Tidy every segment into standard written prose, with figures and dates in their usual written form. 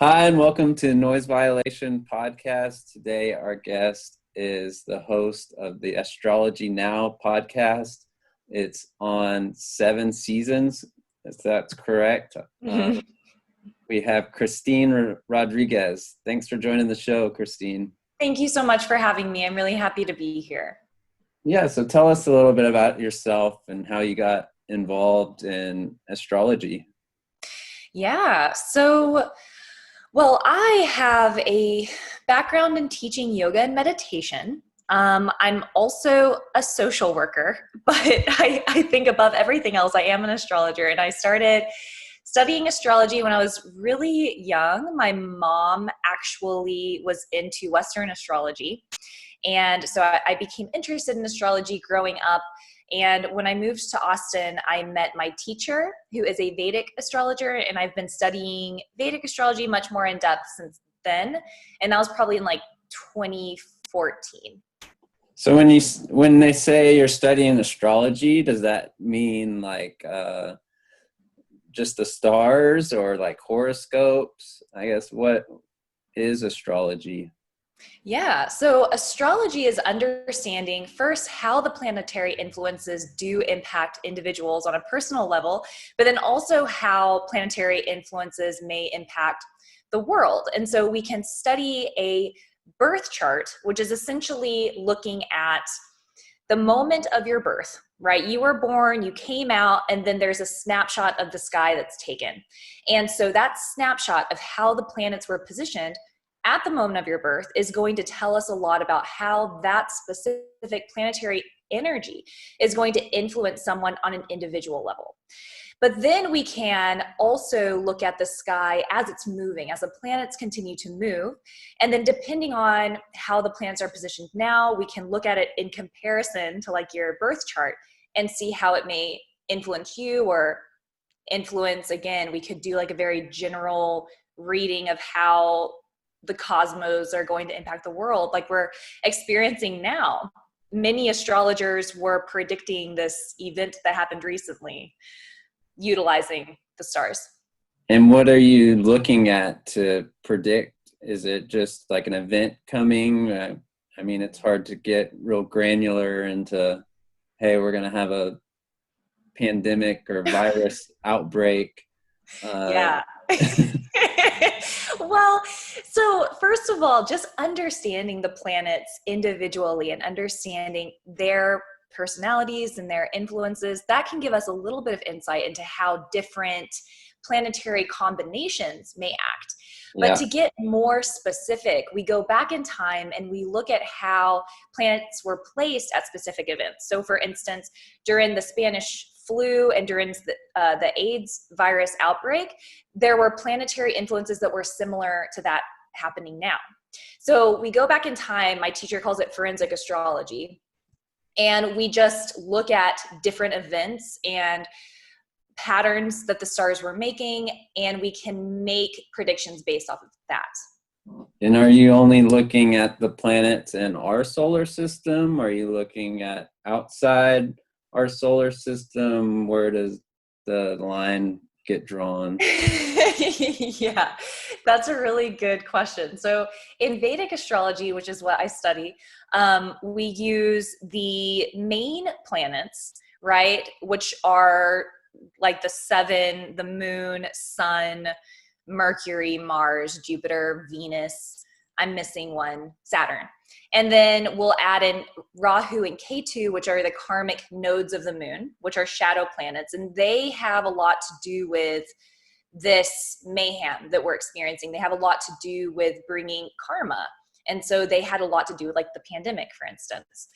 Hi, and welcome to Noise Violation Podcast. Today, our guest is the host of the Astrology Now Podcast. It's on 7 seasons, if that's correct. We have Christine Rodriquez. Thanks for joining the show, Christine. Thank you so much for having me. I'm really happy to be here. Yeah, so tell us a little bit about yourself and how you got involved in astrology. Yeah, I have a background in teaching yoga and meditation. I'm also a social worker, but I think above everything else, I am an astrologer. And I started studying astrology when I was really young. My mom actually was into Western astrology. And so I became interested in astrology growing up. And when I moved to Austin, I met my teacher, who is a Vedic astrologer, and I've been studying Vedic astrology much more in depth since then. And that was probably in like 2014. So when they say you're studying astrology, does that mean like just the stars or like horoscopes? I guess, what is astrology? Yeah, so astrology is understanding first how the planetary influences do impact individuals on a personal level, but then also how planetary influences may impact the world. And so we can study a birth chart, which is essentially looking at the moment of your birth, right? You were born, you came out, and then there's a snapshot of the sky that's taken. And so that snapshot of how the planets were positioned at the moment of your birth is going to tell us a lot about how that specific planetary energy is going to influence someone on an individual level. But then we can also look at the sky as it's moving, as the planets continue to move. And then depending on how the planets are positioned now, we can look at it in comparison to like your birth chart and see how it may influence you or influence, again, we could do like a very general reading of how the cosmos are going to impact the world like we're experiencing now. Many astrologers were predicting this event that happened recently utilizing the stars. And what are you looking at to predict? Is it just like an event coming? I mean, it's hard to get real granular into, hey, we're going to have a pandemic or virus outbreak. Yeah. Well, so first of all, just understanding the planets individually and understanding their personalities and their influences, that can give us a little bit of insight into how different planetary combinations may act. But to get more specific, we go back in time and we look at how planets were placed at specific events. So for instance, during the Spanish flu and during the AIDS virus outbreak, there were planetary influences that were similar to that happening now. So we go back in time, my teacher calls it forensic astrology, and we just look at different events and patterns that the stars were making, and we can make predictions based off of that. And are you only looking at the planets in our solar system? Are you looking at outside our solar system? Where does the line get drawn? Yeah, that's a really good question. So in Vedic astrology, which is what I study, we use the main planets, right, which are like the 7, the moon, sun, Mercury, Mars, Jupiter, Venus, I'm missing one, Saturn. And then we'll add in Rahu and Ketu, which are the karmic nodes of the moon, which are shadow planets. And they have a lot to do with this mayhem that we're experiencing. They have a lot to do with bringing karma. And so they had a lot to do with like the pandemic, for instance.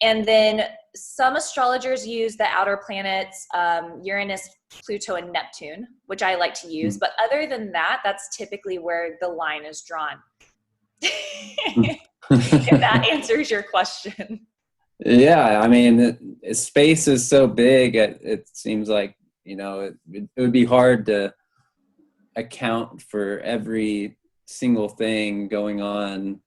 And then some astrologers use the outer planets, Uranus, Pluto, and Neptune, which I like to use. But other than that, that's typically where the line is drawn. If that answers your question. Yeah, I mean, space is so big, it seems like, it would be hard to account for every single thing going on.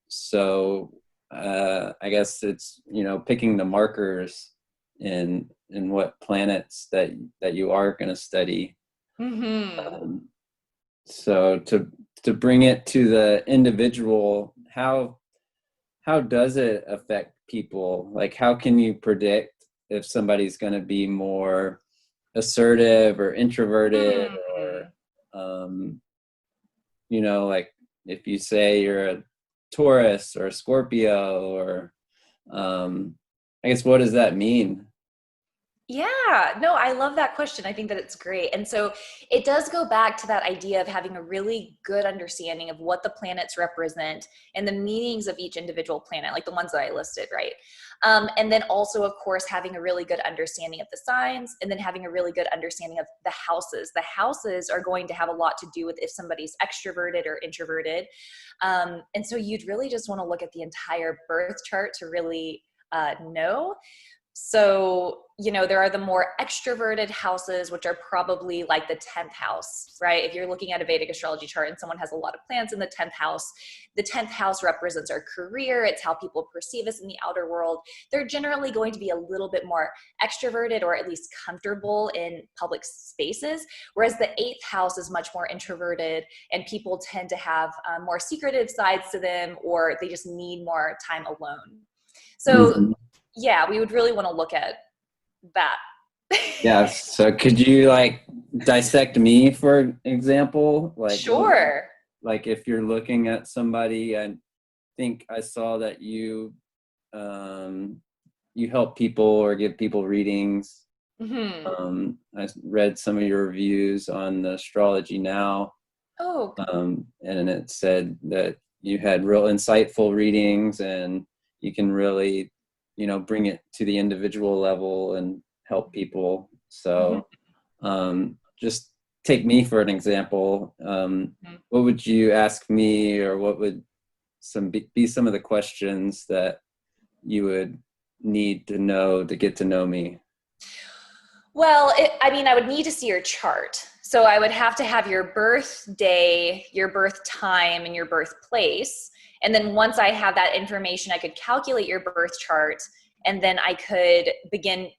So I guess it's, picking the markers in what planets that you are going to study. Mm-hmm. So to bring it to the individual, how does it affect people? Like, how can you predict if somebody's going to be more assertive or introverted, or like if you say you're a Taurus or a Scorpio, or I guess, what does that mean? Yeah, no, I love that question. I think that it's great. And so it does go back to that idea of having a really good understanding of what the planets represent and the meanings of each individual planet, like the ones that I listed, right? And then also, of course, having a really good understanding of the signs, and then having a really good understanding of the houses. The houses are going to have a lot to do with if somebody's extroverted or introverted. And so you'd really just want to look at the entire birth chart to really know. So, there are the more extroverted houses, which are probably like the 10th house, right? If you're looking at a Vedic astrology chart and someone has a lot of planets in the 10th house represents our career. It's how people perceive us in the outer world. They're generally going to be a little bit more extroverted, or at least comfortable in public spaces. Whereas the 8th house is much more introverted, and people tend to have more secretive sides to them, or they just need more time alone. So yeah, we would really want to look at that. Yeah. So could you dissect me, for example? Sure. Like if you're looking at somebody, I think I saw that you help people or give people readings. I read some of your reviews on the Astrology Now. Oh. And it said that you had real insightful readings, and you can really bring it to the individual level and help people. So just take me for an example. What would you ask me, or what would be some of the questions that you would need to know to get to know me? Well, I would need to see your chart. So I would have to have your birthday, your birth time, and your birthplace. And then once I have that information, I could calculate your birth chart, and then I could begin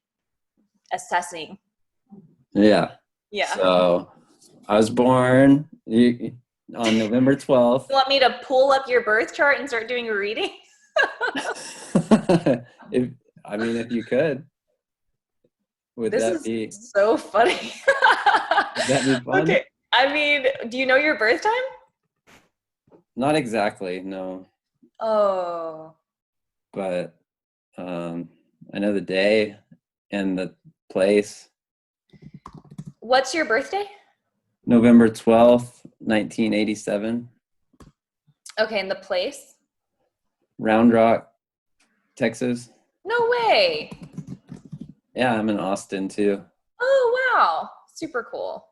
assessing. Yeah. Yeah. So I was born on November 12th. You want me to pull up your birth chart and start doing a reading? If you could. Would that be so funny? Would that be fun? Okay. Do you know your birth time? Not exactly, no. Oh. But I know the day and the place. What's your birthday? November 12th, 1987. Okay, and the place? Round Rock, Texas. No way. Yeah, I'm in Austin too. Oh, wow. Super cool.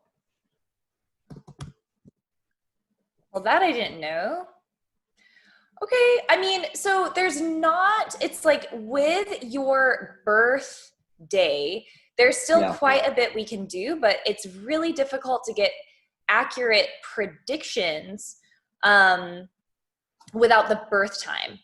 Well, that I didn't know. Okay, so it's like with your birthday, there's still quite a bit we can do, but it's really difficult to get accurate predictions without the birth time.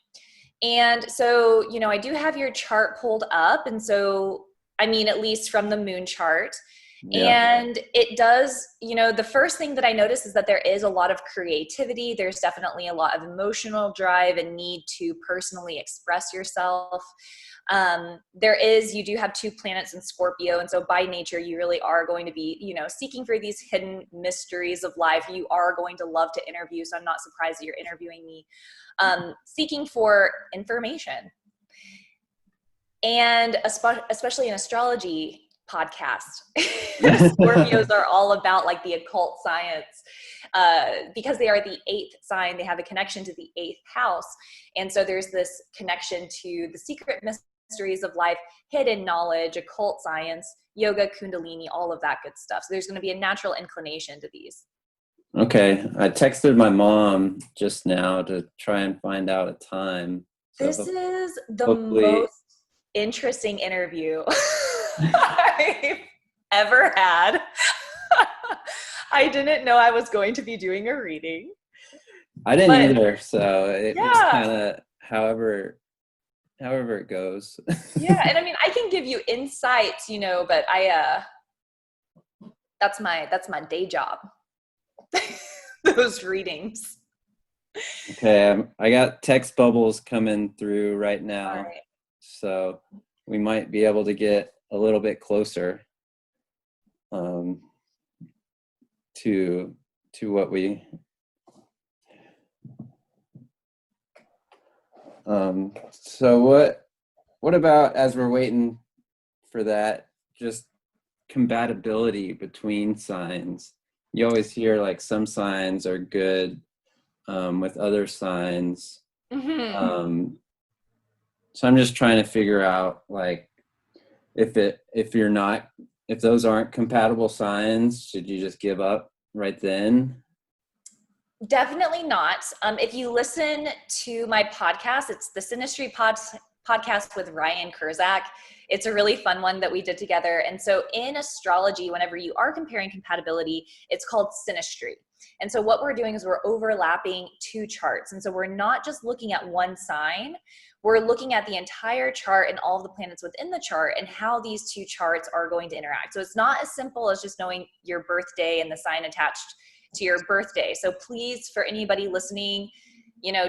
And so, I do have your chart pulled up. And so, at least from the moon chart. Yeah. And it does, the first thing that I notice is that there is a lot of creativity. There's definitely a lot of emotional drive and need to personally express yourself. You do have 2 planets in Scorpio. And so by nature, you really are going to be, seeking for these hidden mysteries of life. You are going to love to interview. So I'm not surprised that you're interviewing me, seeking for information. And especially in astrology podcast, Scorpios are all about like the occult science, because they are the 8th sign. They have a connection to the 8th house. And so there's this connection to the secret mysteries of life, hidden knowledge, occult science, yoga, kundalini, all of that good stuff. So there's going to be a natural inclination to these. Okay. I texted my mom just now to try and find out a time. This is the most interesting interview I've ever had. I didn't know I was going to be doing a reading. I didn't either. So it's kind of however it goes. Yeah. And I can give you insights, but that's my day job. those readings. Okay, I got text bubbles coming through right now. All right. So we might be able to get a little bit closer to what we so what about, as we're waiting for that, just compatibility between signs? You always hear like some signs are good with other signs. Mm-hmm. So I'm just trying to figure out, like, if those aren't compatible signs, should you just give up right then? Definitely not. If you listen to my podcast, it's the Synastry podcast with Ryan Kurzak. It's a really fun one that we did together. And so in astrology, whenever you are comparing compatibility, it's called synastry. And so what we're doing is we're overlapping two charts. And so we're not just looking at one sign, we're looking at the entire chart and all of the planets within the chart and how these two charts are going to interact. So it's not as simple as just knowing your birthday and the sign attached to your birthday. So please, for anybody listening,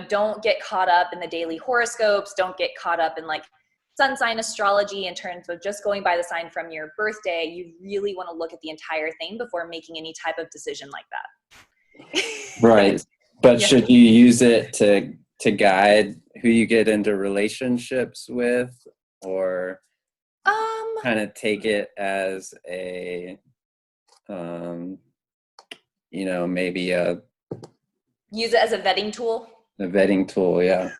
don't get caught up in the daily horoscopes. Don't get caught up in like sun sign astrology in terms of just going by the sign from your birthday. You really want to look at the entire thing before making any type of decision like that. Right. But Yeah. should you use it to guide who you get into relationships with, or kind of take it as a maybe use it as a vetting tool? a vetting tool, yeah.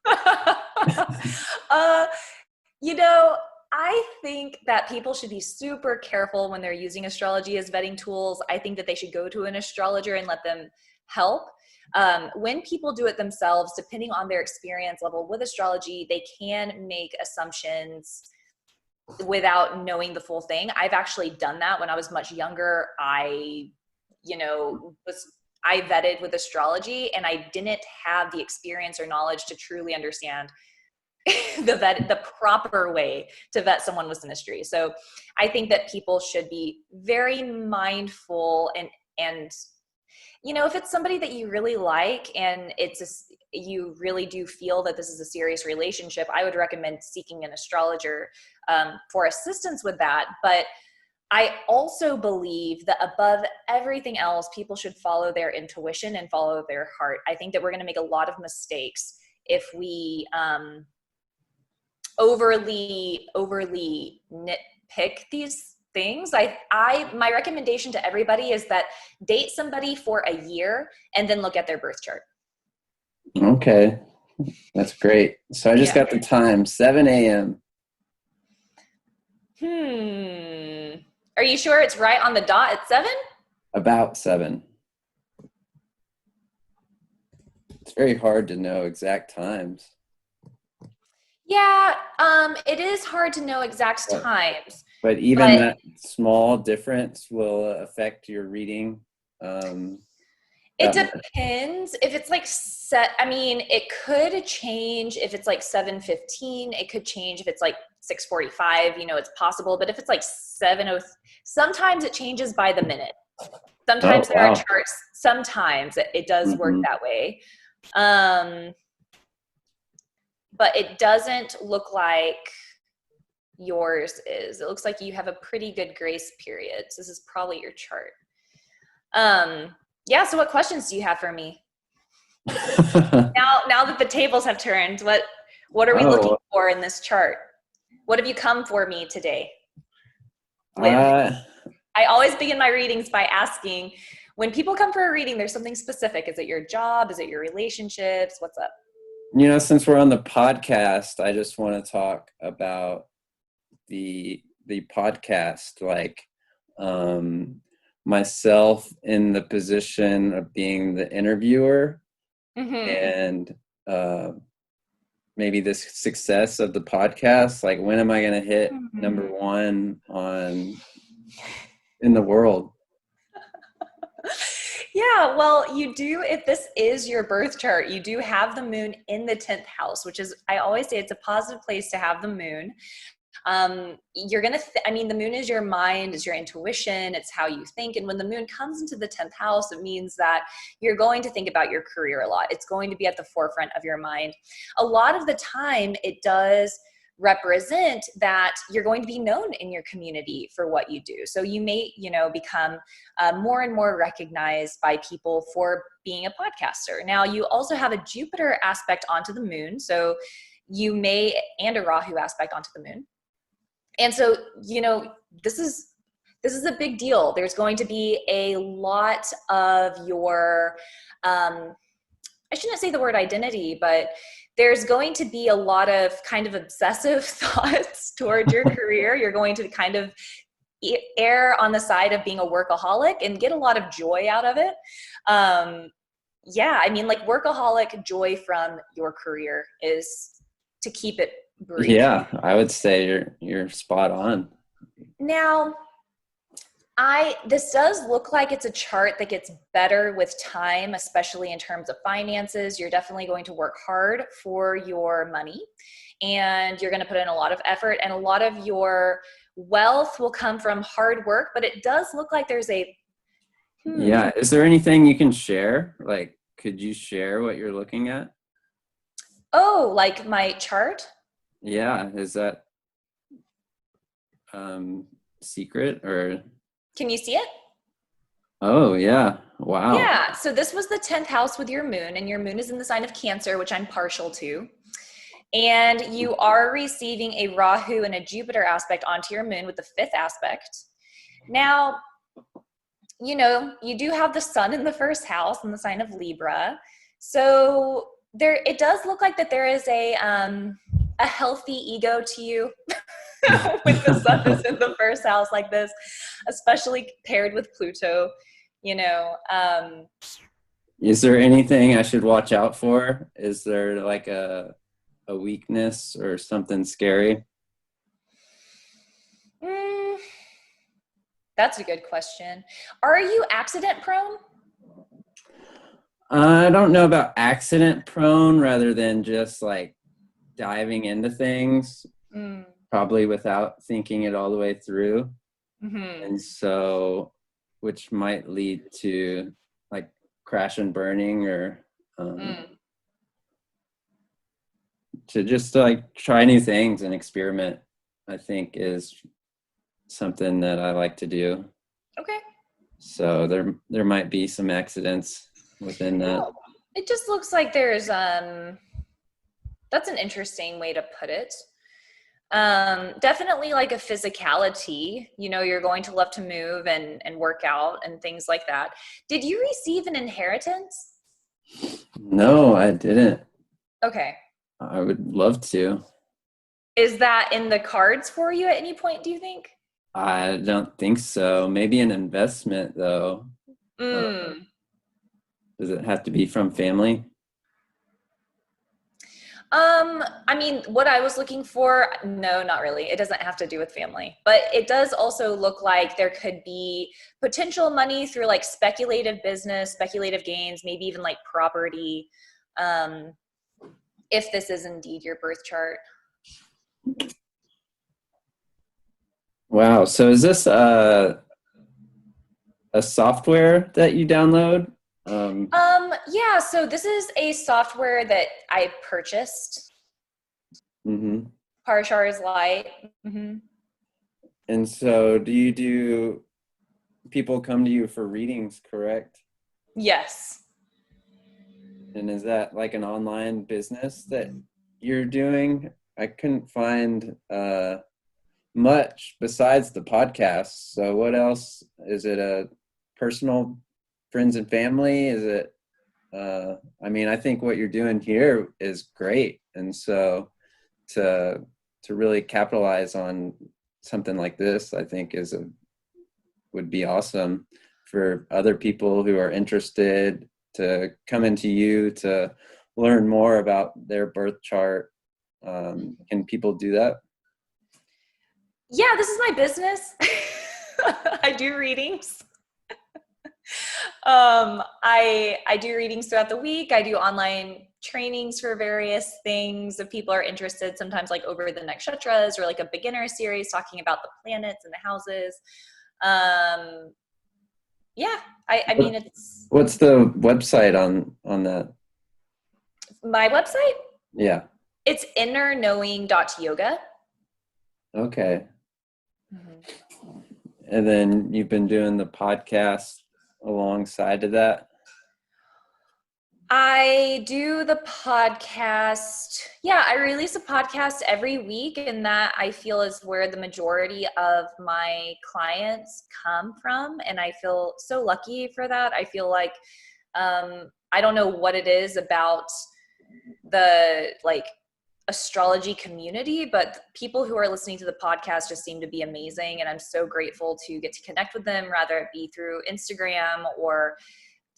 I think that people should be super careful when they're using astrology as vetting tools. I think that they should go to an astrologer and let them help. When people do it themselves, depending on their experience level with astrology, they can make assumptions without knowing the full thing. I've actually done that when I was much younger. I vetted with astrology, and I didn't have the experience or knowledge to truly understand the proper way to vet someone with synastry. So I think that people should be very mindful and if it's somebody that you really like and you really do feel that this is a serious relationship, I would recommend seeking an astrologer for assistance with that. But I also believe that above everything else, people should follow their intuition and follow their heart. I think that we're going to make a lot of mistakes if we overly nitpick these things. My recommendation to everybody is that date somebody for a year and then look at their birth chart. Okay, that's great. So I just got the time, 7 a.m. Are you sure it's right on the dot at 7? About 7. It's very hard to know exact times. Yeah, it is hard to know exact times. But even that small difference will affect your reading. It depends. If it's like it could change if it's like 7:15. It could change if it's like 6:45. It's possible. But if it's like 7:00, sometimes it changes by the minute. Sometimes there are charts. Sometimes it does work that way. But it doesn't look like yours is. It looks like you have a pretty good grace period. So this is probably your chart. So what questions do you have for me? Now that the tables have turned, what are we looking for in this chart? What have you come for me today with? I always begin my readings by asking, when people come for a reading, there's something specific. Is it your job? Is it your relationships? What's up? Since we're on the podcast, I just want to talk about the podcast, like myself in the position of being the interviewer, and maybe the success of the podcast. Like, when am I going to hit number 1 in the world? Yeah, well, you do, if this is your birth chart, you do have the moon in the 10th house, which is, I always say, it's a positive place to have the moon. You're going to, the moon is your mind, is your intuition, it's how you think. And when the moon comes into the 10th house, it means that you're going to think about your career a lot. It's going to be at the forefront of your mind. A lot of the time it does represent that you're going to be known in your community for what you do. So you may, become more and more recognized by people for being a podcaster. Now, you also have a Jupiter aspect onto the moon. So you may, and a Rahu aspect onto the moon. And so, this is a big deal. There's going to be a lot of your, I shouldn't say the word identity, but there's going to be a lot of kind of obsessive thoughts towards your career. You're going to kind of err on the side of being a workaholic and get a lot of joy out of it. Workaholic joy from your career is to keep it brief. Yeah, I would say you're spot on. Now, this does look like it's a chart that gets better with time, especially in terms of finances. You're definitely going to work hard for your money, and you're going to put in a lot of effort, and a lot of your wealth will come from hard work, but it does look like there's Yeah. Is there anything you can share? Like, could you share what you're looking at? Oh, like my chart? Yeah. Is that secret or? Can you see it? Oh, yeah. Wow. Yeah. So this was the 10th house with your moon, and your moon is in the sign of Cancer, which I'm partial to. And you are receiving a Rahu and a Jupiter aspect onto your moon with the 5th aspect. Now, you do have the sun in the 1st house in the sign of Libra. So it does look like that there is a healthy ego to you with the sun is in the 1st house like this, especially paired with Pluto, Is there anything I should watch out for? Is there like a weakness or something scary? That's a good question. Are you accident prone? I don't know about accident prone rather than just like diving into things, probably without thinking it all the way through. Mm-hmm. And so, which might lead to like crash and burning or to just like try new things and experiment, I think is something that I like to do. Okay. So there might be some accidents within that. Well, it just looks like there's that's an interesting way to put it. Definitely like a physicality, you're going to love to move and work out and things like that. Did you receive an inheritance? No, I didn't. Okay. I would love to. Is that in the cards for you at any point, do you think? I don't think so. Maybe an investment though. Does it have to be from family? What I was looking for, no, not really. It doesn't have to do with family, but it does also look like there could be potential money through like speculative business, speculative gains, maybe even like property. If this is indeed your birth chart. Wow. So is this a software that you download? Yeah, so this is a software that I purchased. Mm-hmm. Parshar is Light. Mm-hmm. And so do people come to you for readings, correct? Yes. And is that like an online business that you're doing? I couldn't find much besides the podcast. So what else? Is it a personal friends and family? Is it I think what you're doing here is great. And so to really capitalize on something like this, I think would be awesome for other people who are interested to come into you to learn more about their birth chart. Can people do that? Yeah, this is my business. I do readings. I do readings throughout the week. I do online trainings for various things. If people are interested, sometimes like over the nakshatras or like a beginner series talking about the planets and the houses. Yeah, I mean, it's What's the website on that? my website. Yeah. It's innerknowing.yoga. Okay. Mm-hmm. And then you've been doing the podcast alongside of that? I do the podcast. Yeah, I release a podcast every week, and that I feel is where the majority of my clients come from. And I feel so lucky for that. I feel like I don't know what it is about the like astrology community, but people who are listening to the podcast just seem to be amazing. And I'm so grateful to get to connect with them, rather it be through Instagram or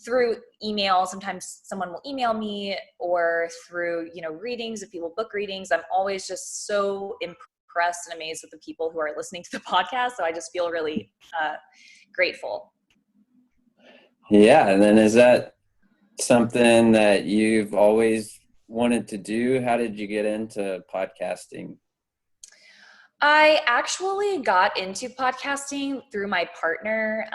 through email. Sometimes someone will email me, or through, readings. If people book readings, I'm always just so impressed and amazed with the people who are listening to the podcast. So I just feel really grateful. Yeah. And then is that something that you've always wanted to do? How did you get into podcasting? I actually got into podcasting through my partner.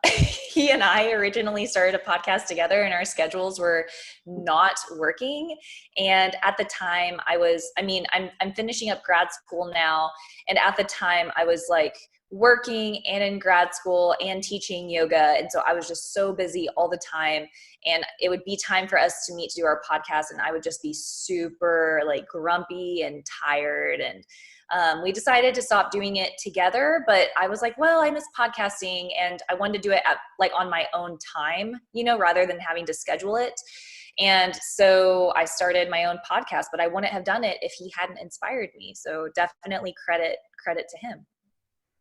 He and I originally started a podcast together, and our schedules were not working. And at the time I'm finishing up grad school now. And at the time I was like working and in grad school and teaching yoga. And so I was just so busy all the time, and it would be time for us to meet to do our podcast. And I would just be super like grumpy and tired. And we decided to stop doing it together, but I was like, well, I miss podcasting, and I wanted to do it on my own time, rather than having to schedule it. And so I started my own podcast, but I wouldn't have done it if he hadn't inspired me. So definitely credit to him.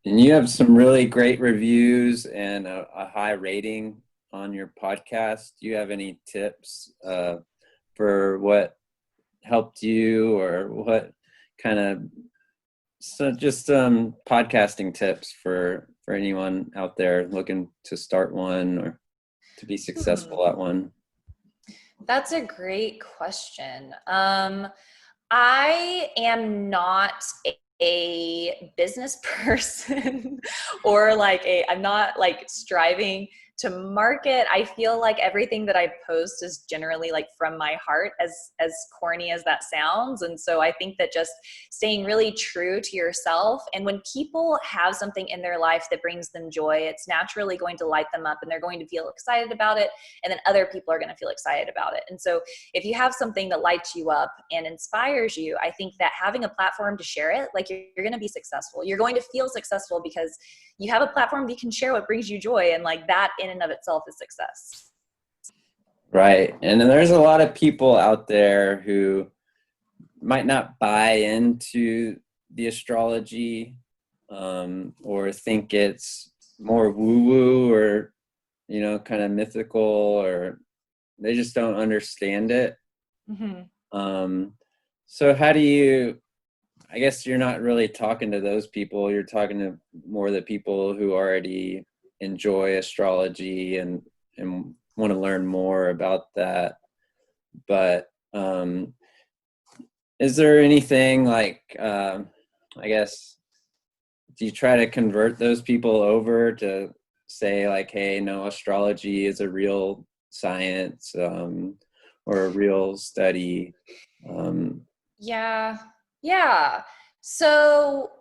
And you have some really great reviews and a high rating on your podcast. Do you have any tips for what helped you, or what kind of just podcasting tips for anyone out there looking to start one or to be successful at one? That's a great question. I am not a business person or I'm not like striving to market. I feel like everything that I post is generally like from my heart, as corny as that sounds. And so I think that just staying really true to yourself, and when people have something in their life that brings them joy, it's naturally going to light them up, and they're going to feel excited about it, and then other people are going to feel excited about it. And so if you have something that lights you up and inspires you, I think that having a platform to share it, like you're going to be successful. You're going to feel successful because you have a platform that you can share what brings you joy, and like that in and of itself is success. Right. And then there's a lot of people out there who might not buy into the astrology or think it's more woo-woo or, kind of mythical, or they just don't understand it. Mm-hmm. So how do you, I guess you're not really talking to those people. You're talking to more the people who already enjoy astrology and want to learn more about that. But is there anything like, I guess, do you try to convert those people over to say like, hey, no, astrology is a real science or a real study? Yeah. So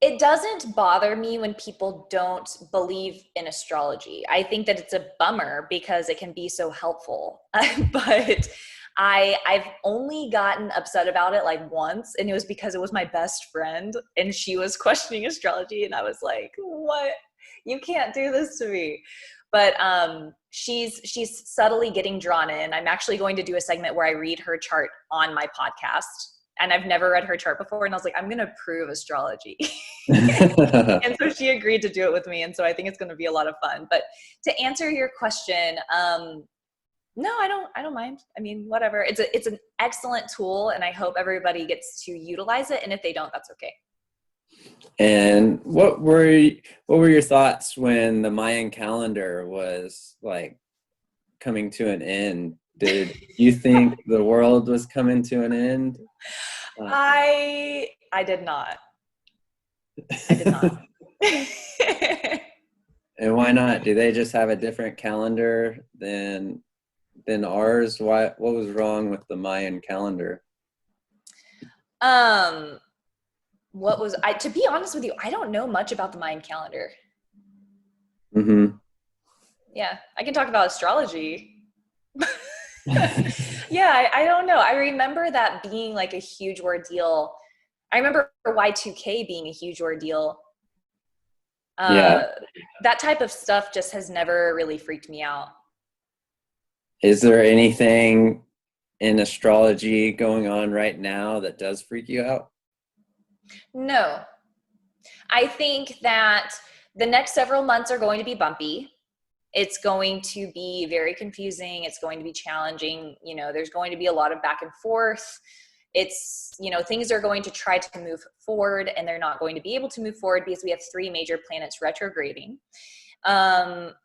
it doesn't bother me when people don't believe in astrology. I think that it's a bummer because it can be so helpful. But I've only gotten upset about it like once, and it was because it was my best friend and she was questioning astrology, and I was like, what? You can't do this to me. But she's subtly getting drawn in. I'm actually going to do a segment where I read her chart on my podcast. And I've never read her chart before. And I was like, I'm going to prove astrology. And so she agreed to do it with me. And so I think it's going to be a lot of fun. But to answer your question, no, I don't mind. I mean, whatever. It's an excellent tool, and I hope everybody gets to utilize it. And if they don't, that's okay. And what were your thoughts when the Mayan calendar was like coming to an end? Did you think the world was coming to an end? I did not. I did not. And why not? Do they just have a different calendar than ours? What was wrong with the Mayan calendar? To be honest with you, I don't know much about the Mayan calendar. Mm-hmm. Yeah, I can talk about astrology. Yeah, I don't know. I remember that being like a huge ordeal. I remember Y2K being a huge ordeal. Yeah. That type of stuff just has never really freaked me out. Is there anything in astrology going on right now that does freak you out? No. I think that the next several months are going to be bumpy. It's going to be very confusing. It's going to be challenging. There's going to be a lot of back and forth. It's, things are going to try to move forward and they're not going to be able to move forward because we have 3 major planets retrograding. And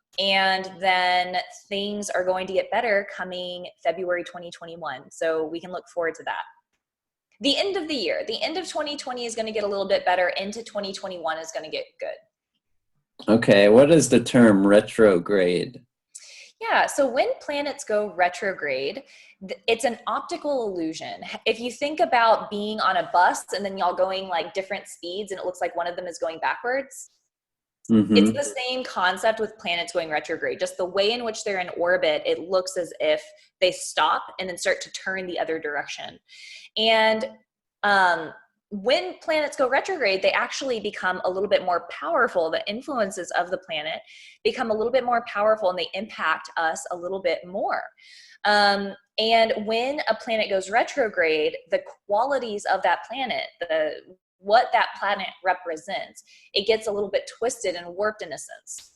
then things are going to get better coming February 2021. So we can look forward to that. The end of the year, the end of 2020 is going to get a little bit better. Into 2021 is going to get good. Okay, what is the term retrograde? Yeah, so when planets go retrograde, it's an optical illusion. If you think about being on a bus and then y'all going like different speeds and it looks like one of them is going backwards, Mm-hmm. It's the same concept with planets going retrograde. Just the way in which they're in orbit, it looks as if they stop and then start to turn the other direction. And when planets go retrograde, they actually become a little bit more powerful. The influences of the planet become a little bit more powerful and they impact us a little bit more. And when a planet goes retrograde, the qualities of that planet, what that planet represents, it gets a little bit twisted and warped in a sense.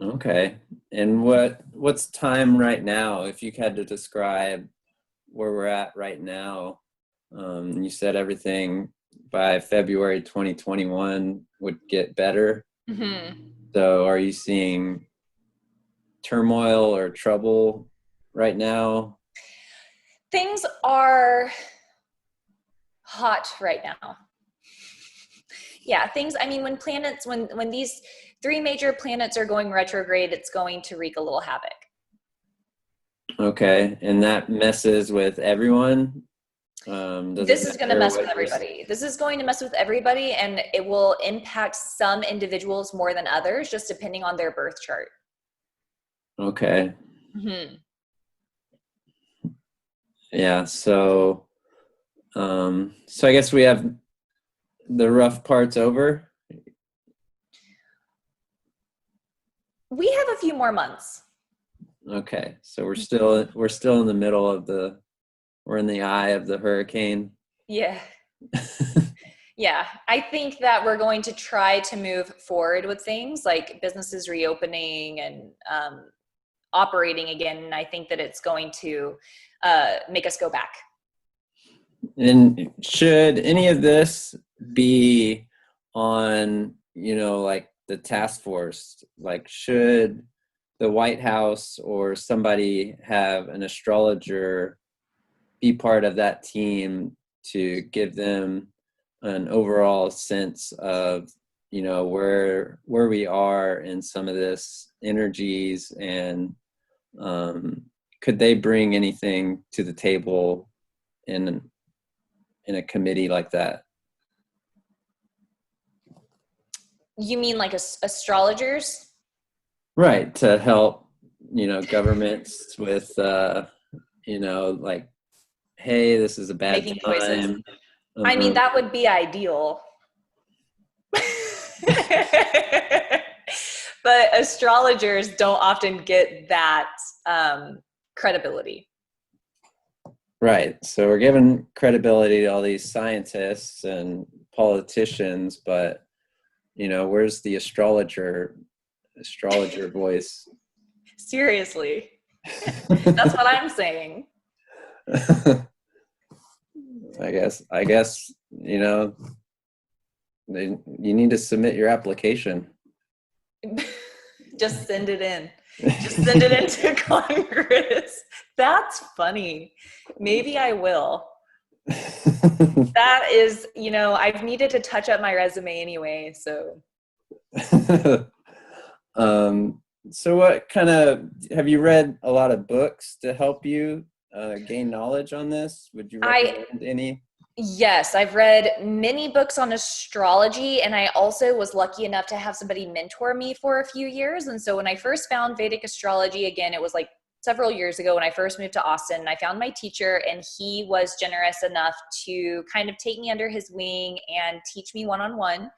Okay. And what's time right now? If you had to describe where we're at right now, you said everything by February 2021 would get better. Mm-hmm. So are you seeing turmoil or trouble right now? Things are hot right now. Yeah, when these 3 major planets are going retrograde, it's going to wreak a little havoc. Okay, and that messes with everyone? This is going to mess with everybody. This is going to mess with everybody, and it will impact some individuals more than others, just depending on their birth chart. Okay. Mm-hmm. Yeah, so I guess we have the rough parts over. We have a few more months. Okay, so we're still in the middle we're in the eye of the hurricane. Yeah. Yeah, I think that we're going to try to move forward with things like businesses reopening and operating again. And I think that it's going to make us go back. And should any of this be on, like the task force? Like, should the White House or somebody have an astrologer be part of that team to give them an overall sense of, where we are in some of this energies, and could they bring anything to the table in a committee like that? You mean like astrologers? Right, to help, governments with, like, hey, this is a bad Making time. choices. I mean, that would be ideal. But astrologers don't often get that credibility. Right. So we're giving credibility to all these scientists and politicians, but, where's the astrologer voice? Seriously. That's what I'm saying. I guess, You need to submit your application. Just send it in. Just send it into Congress. That's funny. Maybe I will. That is, I've needed to touch up my resume anyway, so. So what have you read a lot of books to help you gain knowledge on this? Would you recommend any? Yes, I've read many books on astrology, and I also was lucky enough to have somebody mentor me for a few years. And so when I first found Vedic astrology, again, it was like several years ago when I first moved to Austin, I found my teacher, and he was generous enough to kind of take me under his wing and teach me one-on-one,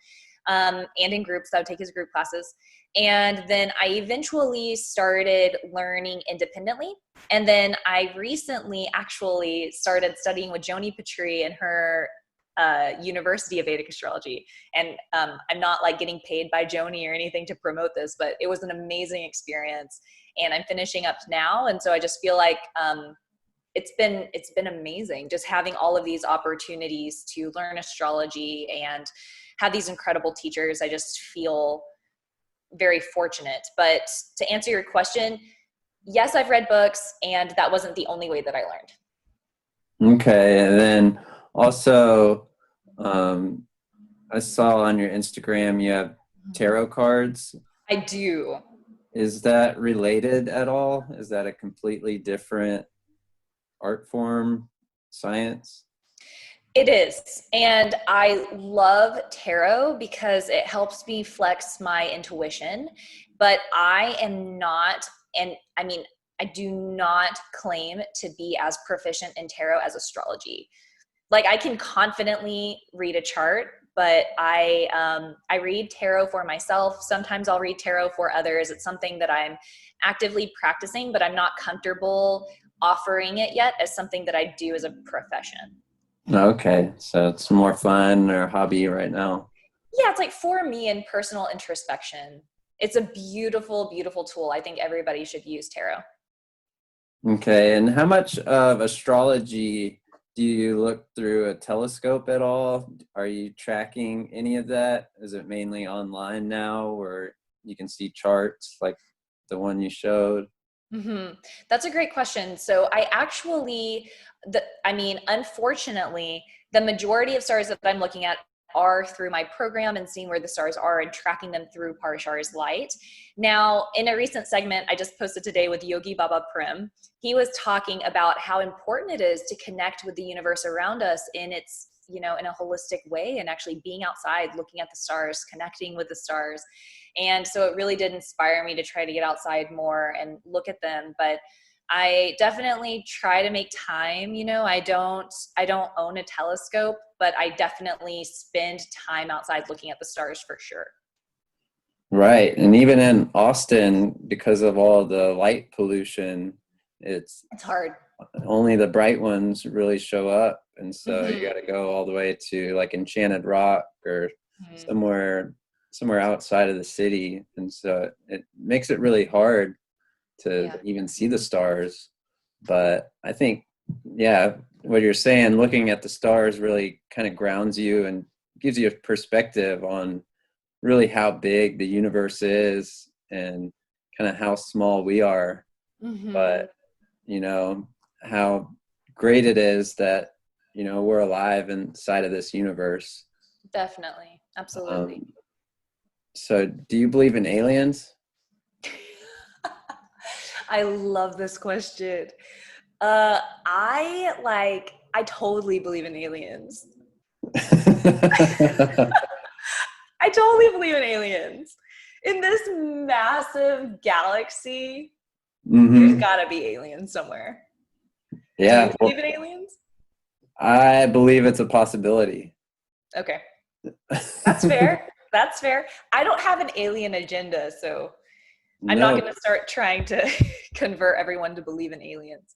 and in groups. I would take his group classes. And then I eventually started learning independently. And then I recently actually started studying with Joni Patri in her University of Vedic Astrology. And I'm not like getting paid by Joni or anything to promote this, but it was an amazing experience. And I'm finishing up now. And so I just feel like it's been amazing just having all of these opportunities to learn astrology and have these incredible teachers. I just feel very fortunate. But to answer your question, yes, I've read books, and that wasn't the only way that I learned. Okay. And then also, I saw on your Instagram you have tarot cards. I do. Is that related at all? Is that a completely different art form, science? It is. And I love tarot because it helps me flex my intuition. But I am not, and I mean, I do not claim to be as proficient in tarot as astrology. Like I can confidently read a chart, but I read tarot for myself. Sometimes I'll read tarot for others. It's something that I'm actively practicing, but I'm not comfortable offering it yet as something that I do as a profession. Okay, so it's more fun or hobby right now. Yeah, it's like for me in personal introspection. It's a beautiful, beautiful tool. I think everybody should use tarot. Okay, and how much of astrology do you look through a telescope at all? Are you tracking any of that? Is it mainly online now where you can see charts like the one you showed? Mm-hmm. That's a great question. So I actually, unfortunately, the majority of stars that I'm looking at are through my program and seeing where the stars are and tracking them through Parshar's light. Now, in a recent segment I just posted today with Yogi Baba Prim, he was talking about how important it is to connect with the universe around us in its, in a holistic way, and actually being outside, looking at the stars, connecting with the stars. And so it really did inspire me to try to get outside more and look at them. But I definitely try to make time. I don't own a telescope, but I definitely spend time outside looking at the stars for sure. Right. And even in Austin, because of all the light pollution, it's hard. Only the bright ones really show up. And so you Mm-hmm. got to go all the way to like Enchanted Rock or somewhere outside of the city. And so it makes it really hard to even see the stars. But I think, yeah, what you're saying, looking at the stars really kind of grounds you and gives you a perspective on really how big the universe is and kind of how small we are. Mm-hmm. But, how great it is that, we're alive inside of this universe. Definitely. Absolutely. So do you believe in aliens? I love this question. I totally believe in aliens. I totally believe in aliens. In this massive galaxy, there's gotta be aliens somewhere. Yeah. Do you believe in aliens? I believe it's a possibility. Okay. That's fair. That's fair. I don't have an alien agenda, so I'm not going to start trying to convert everyone to believe in aliens.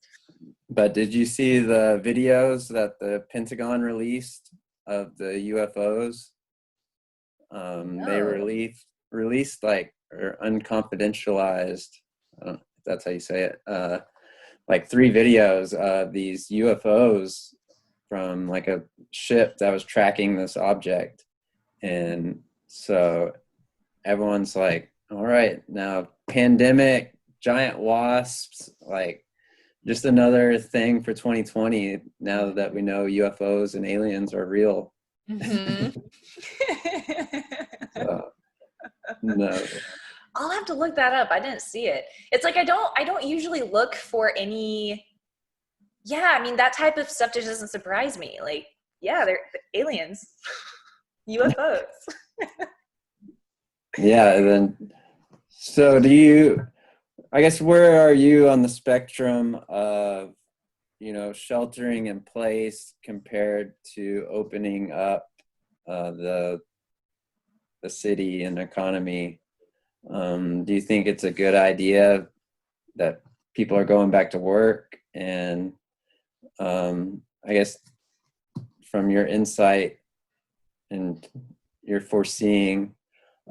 But did you see the videos that the Pentagon released of the UFOs? No. They released like, or unconfidentialized, I don't know if that's how you say it, like 3 videos of these UFOs from like a ship that was tracking this object. And so everyone's like, all right, now pandemic, giant wasps, like just another thing for 2020 now that we know UFOs and aliens are real. Mm-hmm. So, no. I'll have to look that up. I didn't see it. It's like I don't usually look for any. Yeah, I mean that type of stuff just doesn't surprise me. Like, yeah, they're aliens, UFOs. Yeah, and then so do you, I guess, where are you on the spectrum of, sheltering in place compared to opening up the city and economy? Do you think it's a good idea that people are going back to work? And I guess from your insight and your foreseeing,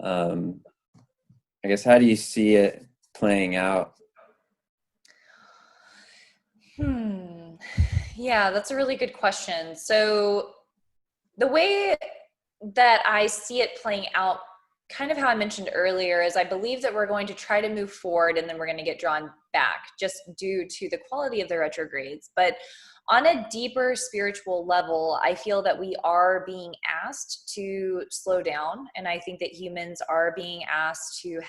I guess, how do you see it playing out? Yeah, that's a really good question. So the way that I see it playing out, kind of how I mentioned earlier, is I believe that we're going to try to move forward and then we're going to get drawn back just due to the quality of the retrogrades. But on a deeper spiritual level, I feel that we are being asked to slow down. And I think that humans are being asked to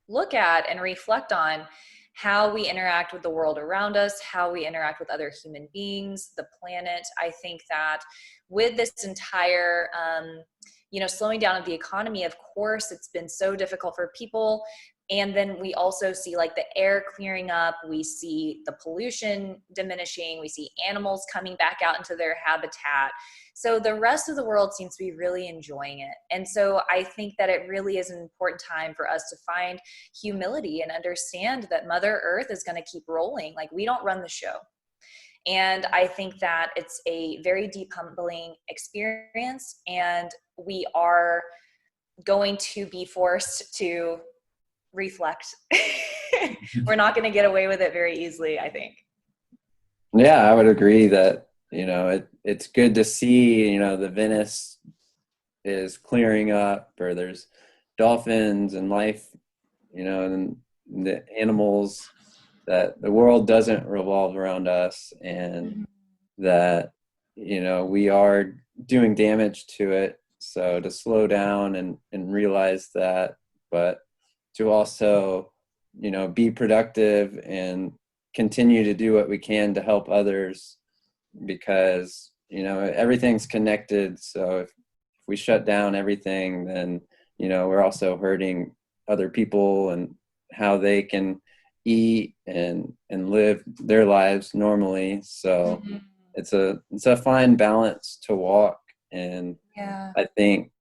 look at and reflect on how we interact with the world around us, how we interact with other human beings, the planet. I think that with this entire, slowing down of the economy, of course, it's been so difficult for people. And then we also see like the air clearing up, we see the pollution diminishing, we see animals coming back out into their habitat. So the rest of the world seems to be really enjoying it. And so I think that it really is an important time for us to find humility and understand that Mother Earth is going to keep rolling. Like, we don't run the show. And I think that it's a very deep, humbling experience. And we are going to be forced to reflect. We're not going to get away with it very easily, I think. Yeah, I would agree that, it's good to see, the Venice is clearing up, or there's dolphins and life, and the animals, that the world doesn't revolve around us, and that, we are doing damage to it. So to slow down and realize that, but to also, be productive and continue to do what we can to help others, because, everything's connected. So if we shut down everything, then, we're also hurting other people and how they can eat and live their lives normally. So it's a fine balance to walk. And Yeah. I think,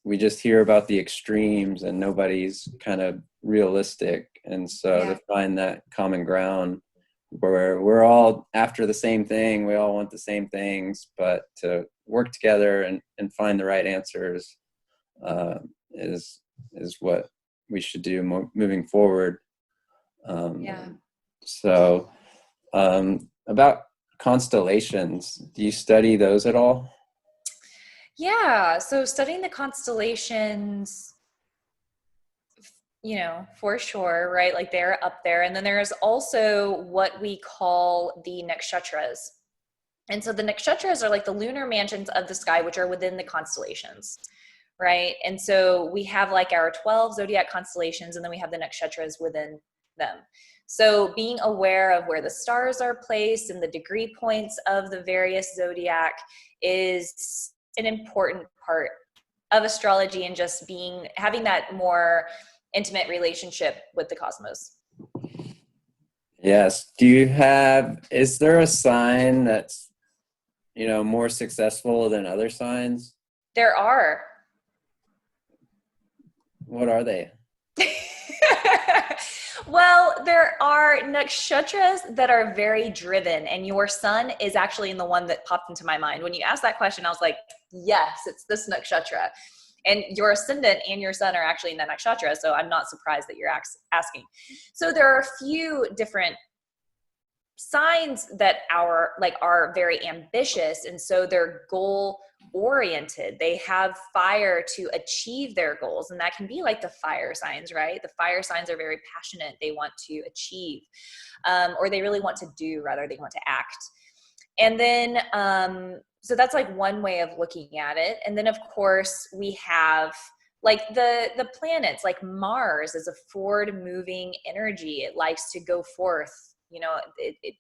we just hear about the extremes and nobody's kind of realistic. And so to find that common ground where we're all after the same thing, we all want the same things, but to work together and find the right answers is what we should do moving forward. So about constellations, do you study those at all? Yeah, so studying the constellations, for sure, right? Like, they're up there. And then there's also what we call the nakshatras. And so the nakshatras are like the lunar mansions of the sky, which are within the constellations, right? And so we have like our 12 zodiac constellations, and then we have the nakshatras within them. So being aware of where the stars are placed and the degree points of the various zodiac is an important part of astrology, and just having that more intimate relationship with the cosmos. Yes. Is there a sign that's, more successful than other signs? There are. What are they? Well, there are nakshatras that are very driven, and your sun is actually in the one that popped into my mind. When you asked that question, I was like, yes, it's this nakshatra. And your ascendant and your sun are actually in that nakshatra, so I'm not surprised that you're asking. So there are a few different signs that are very ambitious, and so they're goal oriented. They have fire to achieve their goals, and that can be like the fire signs, right? The fire signs are very passionate. They want to achieve, or they really want to do, rather they want to act. And then so that's like one way of looking at it. And then of course we have like the planets, like Mars is a forward moving energy. It likes to go forth, it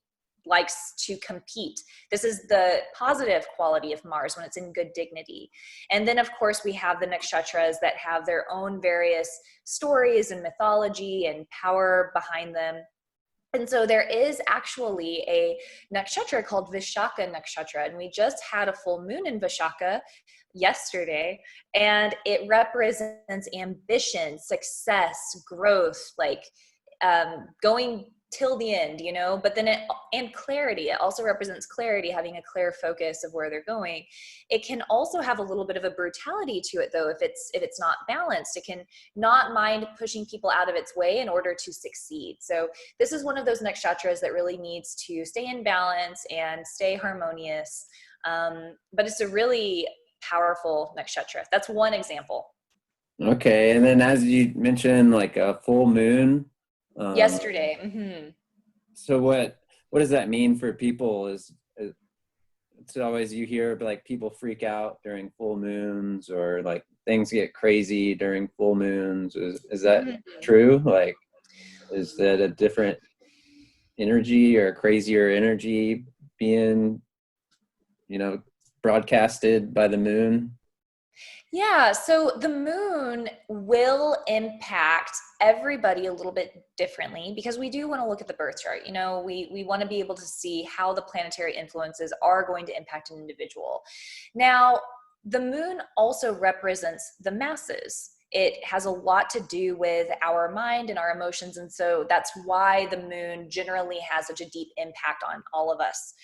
likes to compete. This is the positive quality of Mars when it's in good dignity. And then of course we have the nakshatras that have their own various stories and mythology and power behind them. And so there is actually a nakshatra called Vishaka Nakshatra, and we just had a full moon in Vishaka yesterday, and it represents ambition, success, growth, like going till the end, but then and clarity. It also represents clarity, having a clear focus of where they're going. It can also have a little bit of a brutality to it though, if it's not balanced. It can not mind pushing people out of its way in order to succeed. So this is one of those nakshatras that really needs to stay in balance and stay harmonious. But it's a really powerful nakshatra. That's one example. Okay. And then as you mentioned, like a full moon, yesterday. Mm-hmm. So what does that mean for people? Is it's always, you hear like people freak out during full moons, or like things get crazy during full moons. Is that true? Like, is that a different energy or crazier energy being, broadcasted by the moon? Yeah, so the moon will impact everybody a little bit differently, because we do want to look at the birth chart. We want to be able to see how the planetary influences are going to impact an individual. Now, the moon also represents the masses. It has a lot to do with our mind and our emotions, and so that's why the moon generally has such a deep impact on all of us.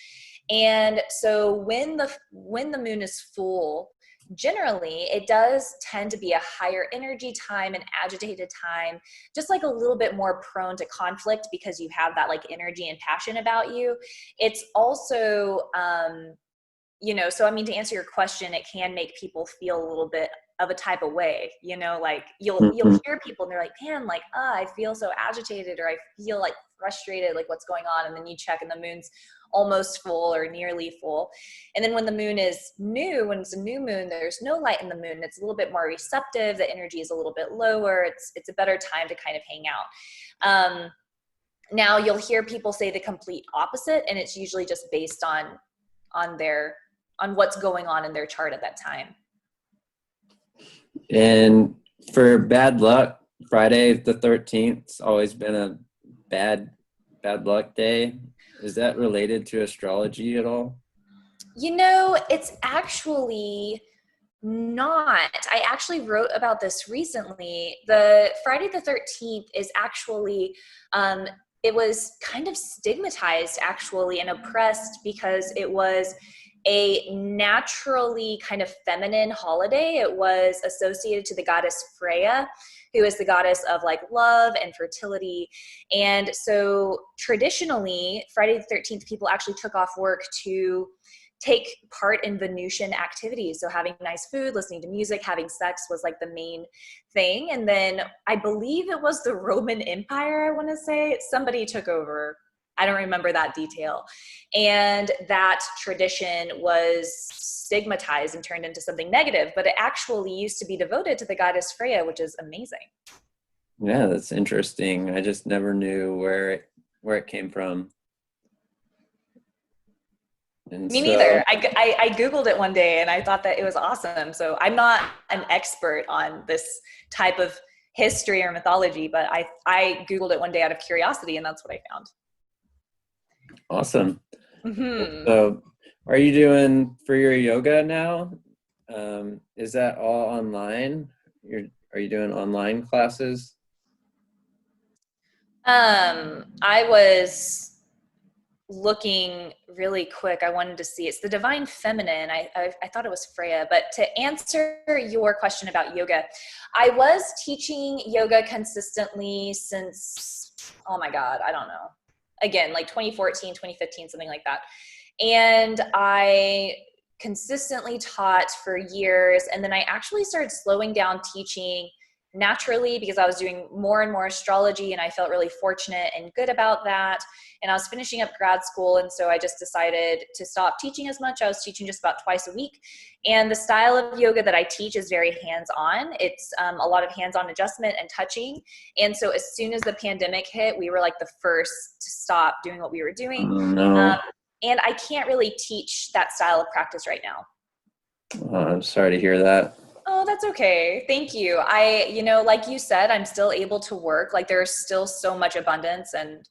And so when the moon is full, generally it does tend to be a higher energy time, an agitated time, just like a little bit more prone to conflict, because you have that like energy and passion about you. It's also so I mean, to answer your question, it can make people feel a little bit of a type of way, like you'll hear people and they're like, man, like, I feel so agitated, or I feel like frustrated, like what's going on? And then you check and the moon's almost full or nearly full. And then when the moon is new, when it's a new moon, there's no light in the moon. It's a little bit more receptive. The energy is a little bit lower. It's a better time to kind of hang out. Now you'll hear people say the complete opposite, and it's usually just based on what's going on in their chart at that time. And for bad luck, Friday the 13th has always been a bad luck day. Is that related to astrology at all? It's actually not. I actually wrote about this recently. The Friday the 13th is actually, it was kind of stigmatized actually and oppressed, because it was a naturally kind of feminine holiday. It was associated to the goddess Freya, who is the goddess of like love and fertility. And so traditionally, Friday the 13th, people actually took off work to take part in Venusian activities. So having nice food, listening to music, having sex was like the main thing. And then I believe it was the Roman Empire, I want to say, somebody took over. I don't remember that detail. And that tradition was stigmatized and turned into something negative, but it actually used to be devoted to the goddess Freya, which is amazing. Yeah, that's interesting. I just never knew where it came from. Me neither. I Googled it one day and I thought that it was awesome. So I'm not an expert on this type of history or mythology, but I Googled it one day out of curiosity, and that's what I found. Awesome. Mm-hmm. So are you doing for your yoga now? Is that all online? Are you doing online classes? I was looking really quick. I wanted to see, it's the divine feminine. I thought it was Freya, but to answer your question about yoga, I was teaching yoga consistently since, oh my God, I don't know, again, like 2014, 2015, something like that. And I consistently taught for years. And then I actually started slowing down teaching naturally because I was doing more and more astrology, and I felt really fortunate and good about that. And I was finishing up grad school, and so I just decided to stop teaching as much. I was teaching just about twice a week. And the style of yoga that I teach is very hands-on. It's a lot of hands-on adjustment and touching. And so as soon as the pandemic hit, we were like the first to stop doing what we were doing. Oh, no. And I can't really teach that style of practice right now. I'm sorry to hear that. Oh, that's okay. Thank you. Like you said, I'm still able to work. Like there's still so much abundance, and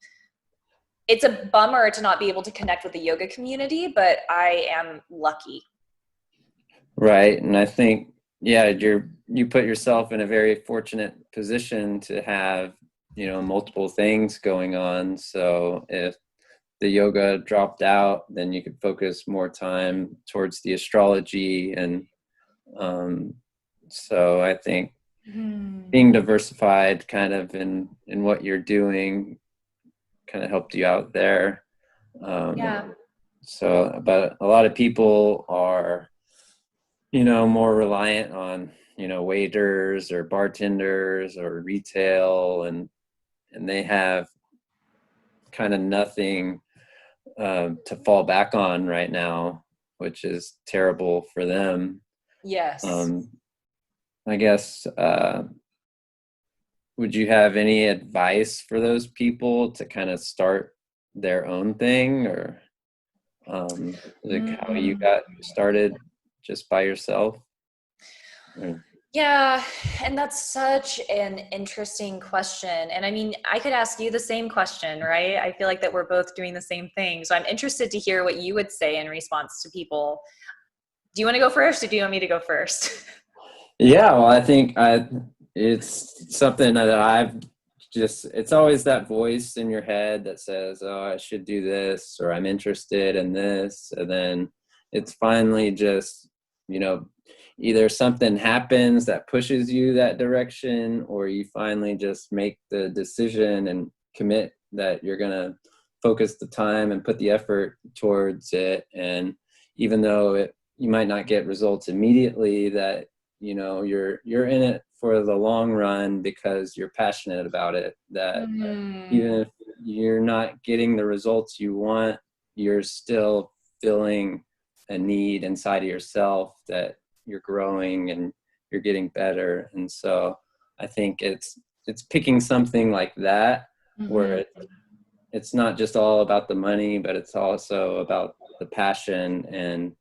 it's a bummer to not be able to connect with the yoga community, but I am lucky. Right. And I think, yeah, you put yourself in a very fortunate position to have, multiple things going on. So if the yoga dropped out, then you could focus more time towards the astrology. And so I think being diversified kind of in what you're doing kind of helped you out there. So, but a lot of people are, more reliant on, waiters or bartenders or retail, and they have kind of nothing to fall back on right now, which is terrible for them. Yes. I guess, would you have any advice for those people to kind of start their own thing, or how you got started just by yourself? Yeah, and that's such an interesting question. And I mean, I could ask you the same question, right? I feel like that we're both doing the same thing. So I'm interested to hear what you would say in response to people. Do you want to go first, or do you want me to go first? Yeah, well, I think it's something that it's always that voice in your head that says, oh, I should do this, or I'm interested in this. And then it's finally just, either something happens that pushes you that direction, or you finally just make the decision and commit that you're going to focus the time and put the effort towards it. And even though you might not get results immediately, that you're in it for the long run because you're passionate about it, that even if you're not getting the results you want, you're still feeling a need inside of yourself that you're growing and you're getting better. And so I think it's picking something like that where it's not just all about the money, but it's also about the passion, and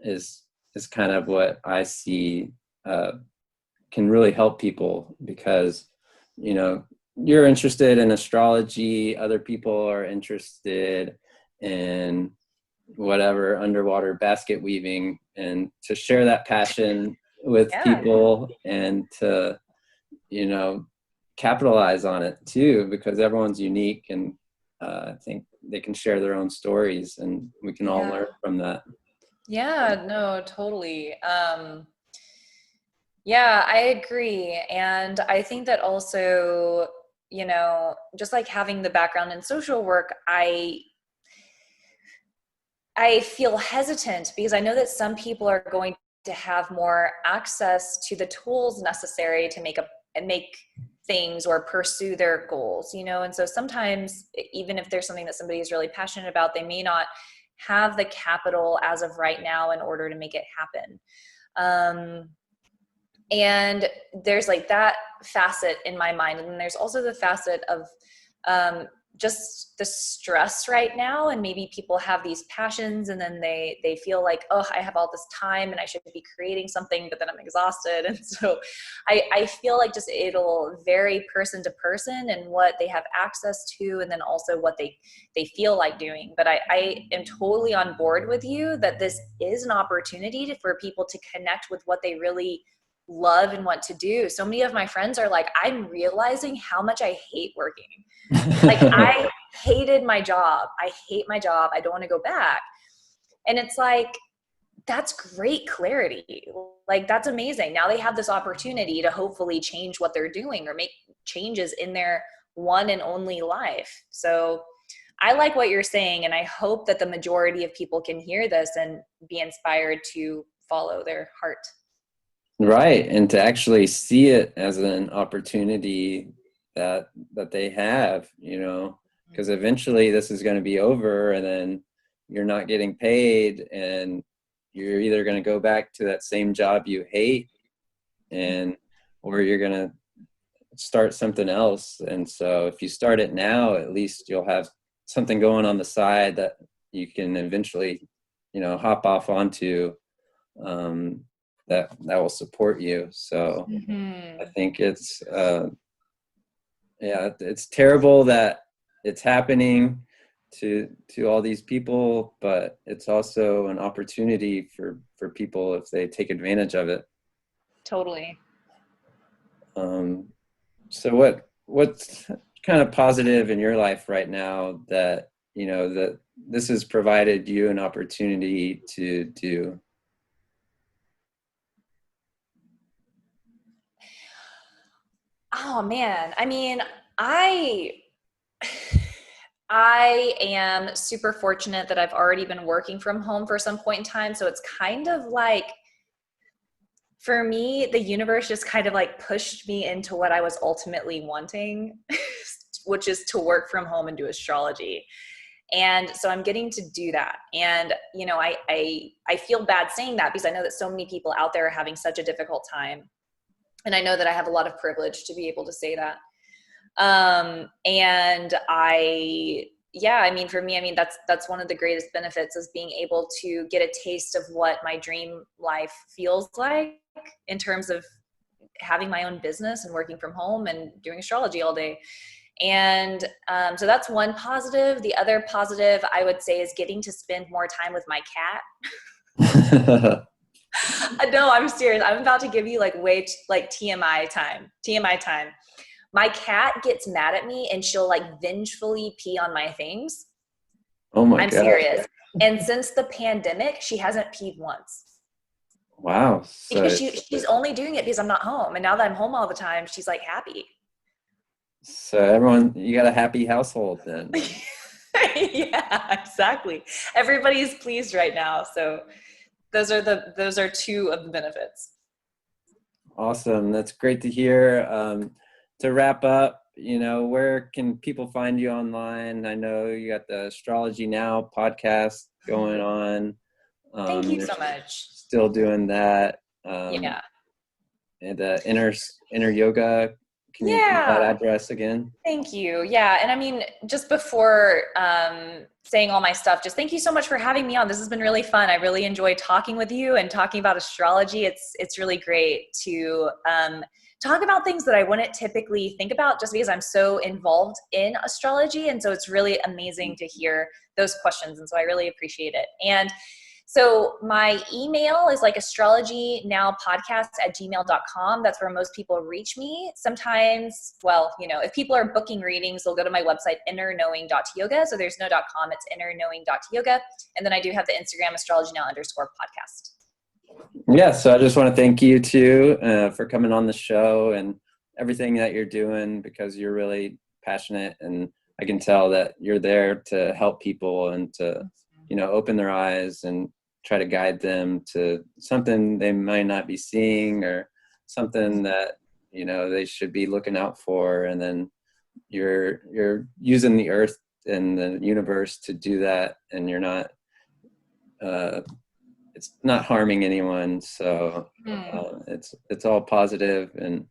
is kind of what I see can really help people, because you're interested in astrology, other people are interested in whatever, underwater basket weaving, and to share that passion with people and to capitalize on it too, because everyone's unique, and I think they can share their own stories, and we can all learn from that. Yeah, no, totally. Yeah, I agree. And I think that also, just like having the background in social work, I feel hesitant because I know that some people are going to have more access to the tools necessary to make things or pursue their goals, and so sometimes, even if there's something that somebody is really passionate about, they may not have the capital as of right now in order to make it happen. And there's like that facet in my mind. And then there's also the facet of just the stress right now. And maybe people have these passions, and then they feel like, oh, I have all this time and I should be creating something, but then I'm exhausted. And so I feel like just it'll vary person to person and what they have access to, and then also what they feel like doing. But I am totally on board with you that this is an opportunity for people to connect with what they really love and want to do. So many of my friends are like, I'm realizing how much I hate working. Like I hated my job. I hate my job. I don't want to go back. And it's like, that's great clarity. Like, that's amazing. Now they have this opportunity to hopefully change what they're doing or make changes in their one and only life. So I like what you're saying, and I hope that the majority of people can hear this and be inspired to follow their heart. Right. And to actually see it as an opportunity that they have, because eventually this is going to be over, and then you're not getting paid, and you're either going to go back to that same job you hate, or you're going to start something else. And so if you start it now, at least you'll have something going on the side that you can eventually, hop off onto, that will support you. So I think it's it's terrible that it's happening to all these people, but it's also an opportunity for people if they take advantage of it. Totally. So what's kind of positive in your life right now that that this has provided you an opportunity to do? Oh man, I mean, I am super fortunate that I've already been working from home for some point in time. So it's kind of like, for me, the universe just kind of like pushed me into what I was ultimately wanting, which is to work from home and do astrology. And so I'm getting to do that. And, I feel bad saying that because I know that so many people out there are having such a difficult time. And I know that I have a lot of privilege to be able to say that. For me, that's one of the greatest benefits, is being able to get a taste of what my dream life feels like in terms of having my own business and working from home and doing astrology all day. And so that's one positive. The other positive I would say is getting to spend more time with my cat. No, I'm serious. I'm about to give you TMI time. My cat gets mad at me and she'll vengefully pee on my things. Oh my God. I'm serious. And since the pandemic, she hasn't peed once. Wow. So because she's only doing it because I'm not home. And now that I'm home all the time, she's happy. So you got a happy household then. Yeah, exactly. Everybody's pleased right now. So those are two of the benefits. Awesome. That's great to hear. To wrap up, where can people find you online? I know you got the Astrology Now podcast going on. Thank you so much. Still doing that. Yeah. And inner yoga. Can you give that address again? Thank you. Yeah. And just before saying all my stuff, just thank you so much for having me on. This has been really fun. I really enjoy talking with you and talking about astrology. It's really great to talk about things that I wouldn't typically think about just because I'm so involved in astrology. And so it's really amazing to hear those questions. And so I really appreciate it. And so my email is astrologynowpodcast@gmail.com. That's where most people reach me. Sometimes, if people are booking readings, they'll go to my website, innerknowing.yoga. So there's no .com, it's innerknowing.yoga. And then I do have the Instagram, astrologynow_podcast. Yeah, so I just want to thank you too for coming on the show and everything that you're doing, because you're really passionate, and I can tell that you're there to help people and to open their eyes and try to guide them to something they might not be seeing, or something that they should be looking out for. And then you're using the earth and the universe to do that, and you're not it's not harming anyone. So it's all positive, and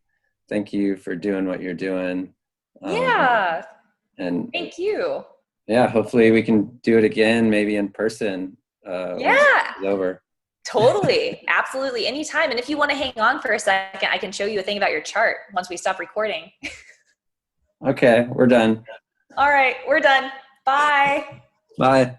thank you for doing what you're doing. And thank you. Yeah, hopefully we can do it again, maybe in person. Once it's over. Totally. Absolutely. Anytime. And if you want to hang on for a second, I can show you a thing about your chart once we stop recording. Okay, we're done. All right, we're done. Bye. Bye.